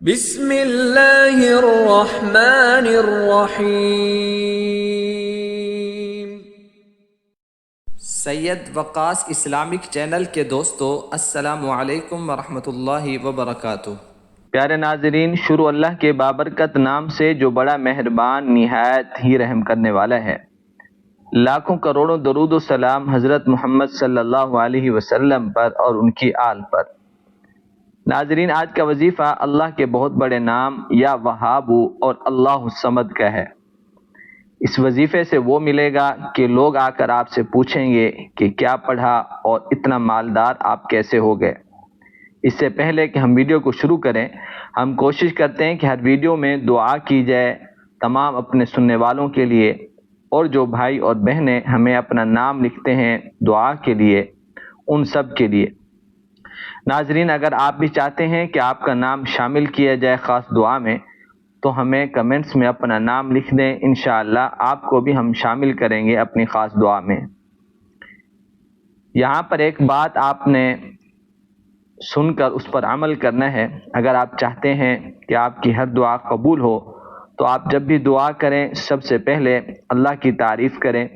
بسم اللہ الرحمن الرحیم۔ سید وقاص اسلامک چینل کے دوستو، السلام علیکم ورحمۃ اللہ وبرکاتہ۔ پیارے ناظرین، شروع اللہ کے بابرکت نام سے جو بڑا مہربان نہایت ہی رحم کرنے والا ہے۔ لاکھوں کروڑوں درود و سلام حضرت محمد صلی اللہ علیہ وسلم پر اور ان کی آل پر۔ ناظرین، آج کا وظیفہ اللہ کے بہت بڑے نام یا وہاب اور اللہ الصمد کا ہے۔ اس وظیفے سے وہ ملے گا کہ لوگ آ کر آپ سے پوچھیں گے کہ کیا پڑھا اور اتنا مالدار آپ کیسے ہو گئے۔ اس سے پہلے کہ ہم ویڈیو کو شروع کریں، ہم کوشش کرتے ہیں کہ ہر ویڈیو میں دعا کی جائے تمام اپنے سننے والوں کے لیے، اور جو بھائی اور بہنیں ہمیں اپنا نام لکھتے ہیں دعا کے لیے، ان سب کے لیے۔ ناظرین، اگر آپ بھی چاہتے ہیں کہ آپ کا نام شامل کیا جائے خاص دعا میں، تو ہمیں کمنٹس میں اپنا نام لکھ دیں، انشاءاللہ آپ کو بھی ہم شامل کریں گے اپنی خاص دعا میں۔ یہاں پر ایک بات آپ نے سن کر اس پر عمل کرنا ہے۔ اگر آپ چاہتے ہیں کہ آپ کی ہر دعا قبول ہو، تو آپ جب بھی دعا کریں سب سے پہلے اللہ کی تعریف کریں،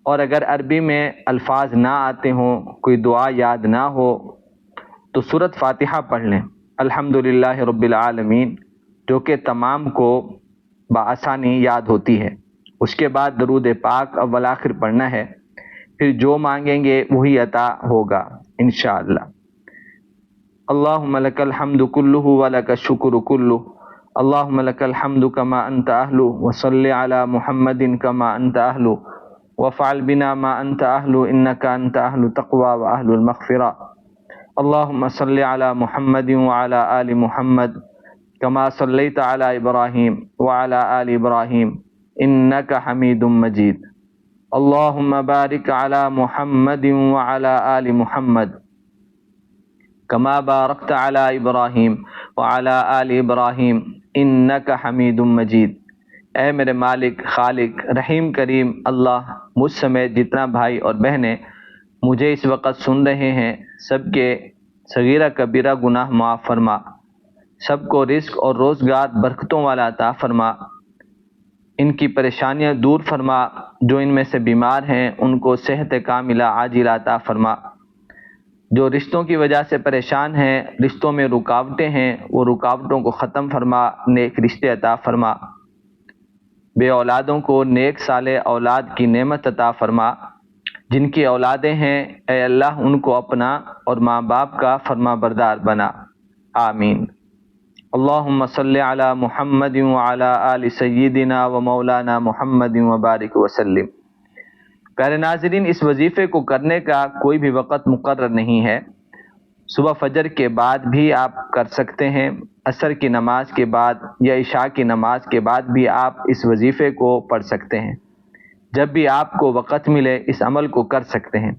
اور اگر عربی میں الفاظ نہ آتے ہوں، کوئی دعا یاد نہ ہو، تو سورۃ فاتحہ پڑھ لیں، الحمدللہ رب العالمین، جو کہ تمام کو بآسانی یاد ہوتی ہے۔ اس کے بعد درود پاک اول آخر پڑھنا ہے، پھر جو مانگیں گے وہی عطا ہوگا انشاءاللہ۔ اللہم لک الحمد کلہ ولک الشکر کلہ، اللہم لک الحمد کما انت اہل، وصلی علی محمد کما انت اہل، وفعل بنا ما انت اہل، انک انت اہل التقوی واہل المغفرہ۔ اللہم صلی علی محمد وعلی آل محمد کما صلیت علی ابراہیم وعلی آل ابراہیم انک حمید مجید۔ اللہم بارک علی محمد وعلی آل محمد کما بارکت علی ابراہیم وعلی آل ابراہیم انک حمید مجید۔ اے میرے مالک، خالق، رحیم کریم اللہ، مجھ سمیت جتنا بھائی اور بہنیں مجھے اس وقت سن رہے ہیں، سب کے صغیرہ کبیرہ گناہ معاف فرما، سب کو رزق اور روزگار برکتوں والا عطا فرما، ان کی پریشانیاں دور فرما، جو ان میں سے بیمار ہیں ان کو صحت کاملہ عاجلہ عطا فرما، جو رشتوں کی وجہ سے پریشان ہیں، رشتوں میں رکاوٹیں ہیں، وہ رکاوٹوں کو ختم فرما، نیک رشتے عطا فرما، بے اولادوں کو نیک صالح اولاد کی نعمت عطا فرما، جن کی اولادیں ہیں اے اللہ ان کو اپنا اور ماں باپ کا فرما بردار بنا، آمین۔ اللہم صلی علی محمد وعلی آل سیدنا و مولانا محمد وبارک وسلم۔ پیارے ناظرین، اس وظیفے کو کرنے کا کوئی بھی وقت مقرر نہیں ہے۔ صبح فجر کے بعد بھی آپ کر سکتے ہیں، عصر کی نماز کے بعد یا عشاء کی نماز کے بعد بھی آپ اس وظیفے کو پڑھ سکتے ہیں۔ جب بھی آپ کو وقت ملے اس عمل کو کر سکتے ہیں،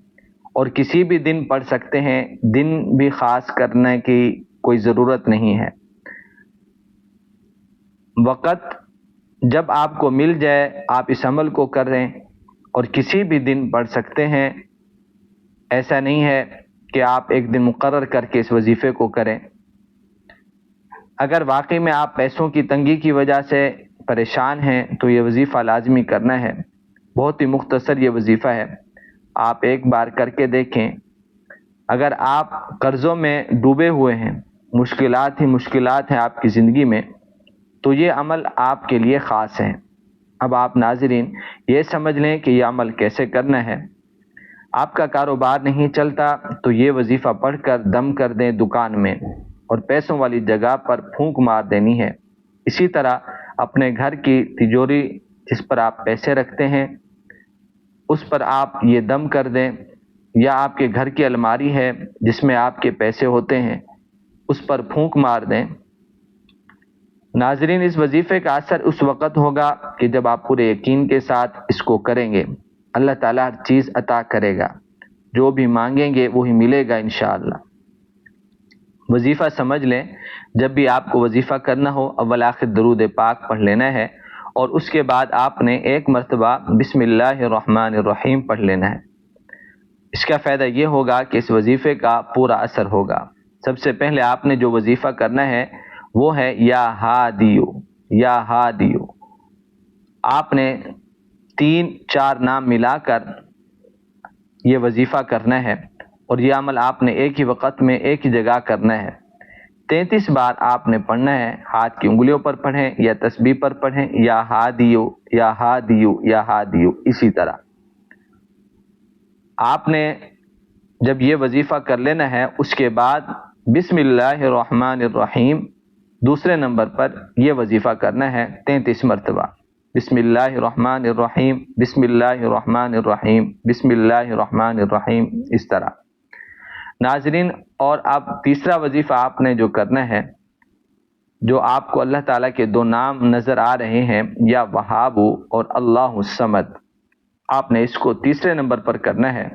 اور کسی بھی دن پڑھ سکتے ہیں، دن بھی خاص کرنے کی کوئی ضرورت نہیں ہے۔ وقت جب آپ کو مل جائے آپ اس عمل کو کریں، اور کسی بھی دن پڑھ سکتے ہیں۔ ایسا نہیں ہے کہ آپ ایک دن مقرر کر کے اس وظیفے کو کریں۔ اگر واقعی میں آپ پیسوں کی تنگی کی وجہ سے پریشان ہیں تو یہ وظیفہ لازمی کرنا ہے۔ بہت ہی مختصر یہ وظیفہ ہے، آپ ایک بار کر کے دیکھیں۔ اگر آپ قرضوں میں ڈوبے ہوئے ہیں، مشکلات ہی مشکلات ہیں آپ کی زندگی میں، تو یہ عمل آپ کے لیے خاص ہے۔ اب آپ ناظرین یہ سمجھ لیں کہ یہ عمل کیسے کرنا ہے۔ آپ کا کاروبار نہیں چلتا تو یہ وظیفہ پڑھ کر دم کر دیں دکان میں، اور پیسوں والی جگہ پر پھونک مار دینی ہے۔ اسی طرح اپنے گھر کی تجوری جس پر آپ پیسے رکھتے ہیں اس پر آپ یہ دم کر دیں، یا آپ کے گھر کی الماری ہے جس میں آپ کے پیسے ہوتے ہیں اس پر پھونک مار دیں۔ ناظرین، اس وظیفے کا اثر اس وقت ہوگا کہ جب آپ پورے یقین کے ساتھ اس کو کریں گے، اللہ تعالیٰ ہر چیز عطا کرے گا، جو بھی مانگیں گے وہی ملے گا انشاءاللہ۔ وظیفہ سمجھ لیں، جب بھی آپ کو وظیفہ کرنا ہو اول آخر درود پاک پڑھ لینا ہے، اور اس کے بعد آپ نے ایک مرتبہ بسم اللہ الرحمن الرحیم پڑھ لینا ہے۔ اس کا فائدہ یہ ہوگا کہ اس وظیفے کا پورا اثر ہوگا۔ سب سے پہلے آپ نے جو وظیفہ کرنا ہے وہ ہے یا ہادیو، یا ہادیو۔ آپ نے 3-4 نام ملا کر یہ وظیفہ کرنا ہے، اور یہ عمل آپ نے ایک ہی وقت میں ایک ہی جگہ کرنا ہے۔ 33 بار آپ نے پڑھنا ہے، ہاتھ کی انگلیوں پر پڑھیں یا تسبیح پر پڑھیں، یا ہادیو یا ہادیو یا ہادیو، اسی طرح آپ نے جب یہ وظیفہ کر لینا ہے، اس کے بعد بسم اللہ الرحمن الرحیم دوسرے نمبر پر یہ وظیفہ کرنا ہے 33 مرتبہ۔ بسم اللہ الرحمن الرحیم، بسم اللہ الرحمن الرحیم، بسم اللہ الرحمن الرحیم، اس طرح۔ ناظرین، اور اب تیسرا وظیفہ آپ نے جو کرنا ہے، جو آپ کو اللہ تعالیٰ کے 2 نام نظر آ رہے ہیں، یا وہاب اور اللہ الصمد، آپ نے اس کو تیسرے نمبر پر کرنا ہے۔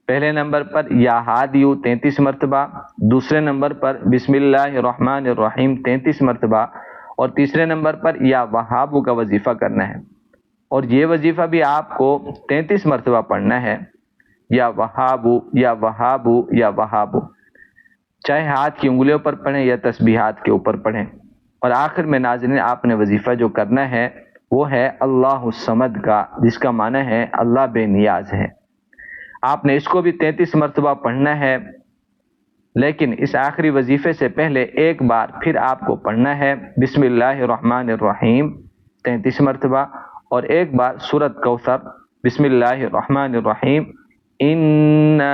پہلے نمبر پر یا ہادیو 33 مرتبہ، دوسرے نمبر پر بسم اللہ الرحمن الرحیم 33 مرتبہ، اور تیسرے نمبر پر یا وہاب کا وظیفہ کرنا ہے۔ اور یہ وظیفہ بھی آپ کو 33 مرتبہ پڑھنا ہے، یا وہاب یا وہاب یا وہاب، چاہے ہاتھ کی انگلیوں پر پڑھیں یا تسبیحات کے اوپر پڑھیں۔ اور آخر میں ناظرین، آپ نے وظیفہ جو کرنا ہے وہ ہے اللہ الصمد کا، جس کا معنی ہے اللہ بے نیاز ہے۔ آپ نے اس کو بھی 33 مرتبہ پڑھنا ہے، لیکن اس آخری وظیفے سے پہلے ایک بار پھر آپ کو پڑھنا ہے بسم اللہ الرحمن الرحیم 33 مرتبہ، اور ایک بار سورۃ کوثر بسم اللہ الرحمن الرحیم انا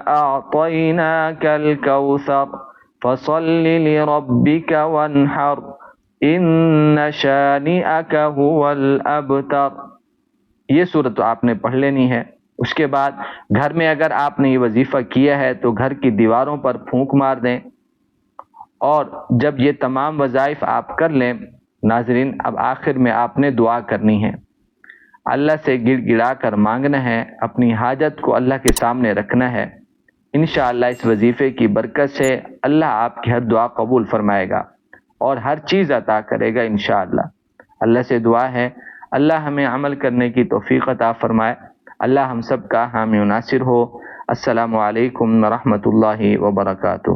اعطیناک الکوثر فصل لربک وانحر ان شانئک هو الابتر، یہ سورت آپ نے پڑھ لینی ہے۔ اس کے بعد گھر میں اگر آپ نے یہ وظیفہ کیا ہے تو گھر کی دیواروں پر پھونک مار دیں، اور جب یہ تمام وظائف آپ کر لیں ناظرین، اب آخر میں آپ نے دعا کرنی ہے، اللہ سے گڑ گڑا کر مانگنا ہے، اپنی حاجت کو اللہ کے سامنے رکھنا ہے۔ انشاءاللہ اس وظیفے کی برکت سے اللہ آپ کی ہر دعا قبول فرمائے گا اور ہر چیز عطا کرے گا انشاءاللہ۔ اللہ سے دعا ہے اللہ ہمیں عمل کرنے کی توفیق عطا فرمائے، اللہ ہم سب کا حامی و ناصر ہو۔ السلام علیکم ورحمۃ اللہ وبرکاتہ۔